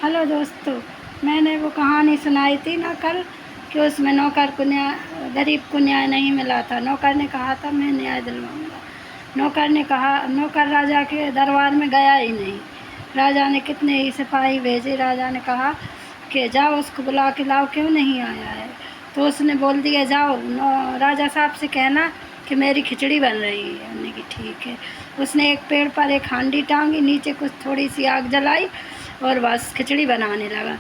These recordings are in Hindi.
हेलो दोस्तों, मैंने वो कहानी सुनाई थी ना कल कि उसमें नौकर को न्याय, गरीब को न्याय नहीं मिला था। नौकर ने कहा था मैं न्याय दिलवाऊंगा। नौकर राजा के दरबार में गया ही नहीं। राजा ने कितने ही सिपाही भेजे। राजा ने कहा कि जाओ उसको बुला के लाओ, क्यों नहीं आया है। तो उसने बोल दिया जाओ राजा साहब से कहना कि मेरी खिचड़ी बन रही है। हमने की ठीक है। उसने एक पेड़ पर एक हांडी टांगी, नीचे कुछ थोड़ी सी आग जलाई और बस खिचड़ी बनाने लगा।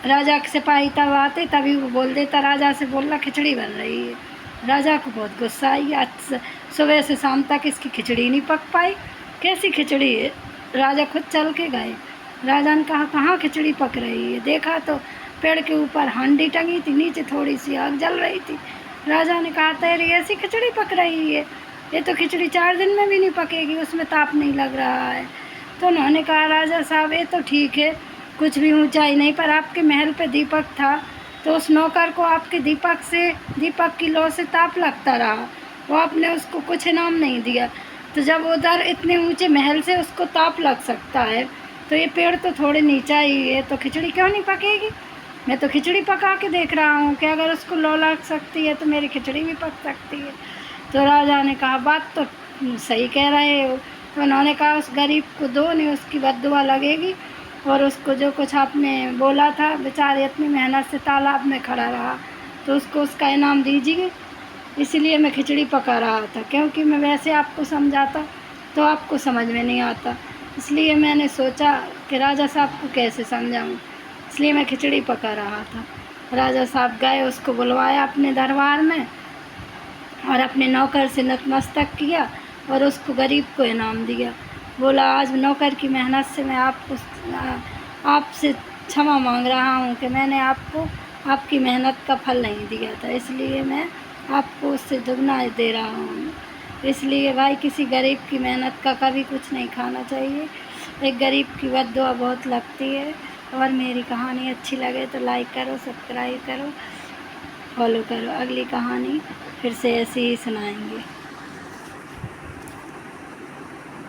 राजा के सिपाही तब आते, तभी वो बोल देता, राजा से बोल रहा खिचड़ी बन रही है। राजा को बहुत गुस्सा आई। आज सुबह से शाम तक इसकी खिचड़ी नहीं पक पाई, कैसी खिचड़ी है। राजा खुद चल के गए। राजा ने कहा कहाँ खिचड़ी पक रही है। देखा तो पेड़ के ऊपर हांडी टंगी थी, नीचे थोड़ी सी आग जल रही थी। राजा ने कहा तेरी ऐसी खिचड़ी पक रही है, ये तो खिचड़ी 4 दिन में भी नहीं पकेगी, उसमें ताप नहीं लग रहा है। तो उन्होंने कहा राजा साहब ये तो ठीक है, कुछ भी ऊंचाई नहीं, पर आपके महल पे दीपक था तो उस नौकर को आपके दीपक की लौ से ताप लगता रहा, वो आपने उसको कुछ इनाम नहीं दिया। तो जब उधर इतने ऊंचे महल से उसको ताप लग सकता है तो ये पेड़ तो थोड़े नीचा ही है, तो खिचड़ी क्यों नहीं पकेगी। मैं तो खिचड़ी पका के देख रहा हूँ कि अगर उसको लौ लग सकती है तो मेरी खिचड़ी भी पक सकती है। तो राजा ने कहा बात तो सही कह रहे हो। तो उन्होंने कहा उस गरीब को दो, नहीं उसकी बद्दुआ लगेगी, और उसको जो कुछ आपने बोला था, बेचारे इतनी मेहनत से तालाब में खड़ा रहा, तो उसको उसका इनाम दीजिए। इसीलिए मैं खिचड़ी पका रहा था, क्योंकि मैं वैसे आपको समझाता तो आपको समझ में नहीं आता, इसलिए मैंने सोचा कि राजा साहब को कैसे समझाऊं, इसलिए मैं खिचड़ी पका रहा था। राजा साहब गए, उसको बुलवाया अपने दरबार में और अपने नौकर से नतमस्तक किया और उसको गरीब को इनाम दिया। बोला आज नौकर की मेहनत से मैं आपसे क्षमा मांग रहा हूँ कि मैंने आपको आपकी मेहनत का फल नहीं दिया था, इसलिए मैं आपको उससे दुगना दे रहा हूँ। इसलिए भाई किसी गरीब की मेहनत का कभी कुछ नहीं खाना चाहिए, एक गरीब की बद्दुआ बहुत लगती है। और मेरी कहानी अच्छी लगे तो लाइक करो, सब्सक्राइब करो, फॉलो करो। अगली कहानी फिर से ऐसे ही सुनाएंगे।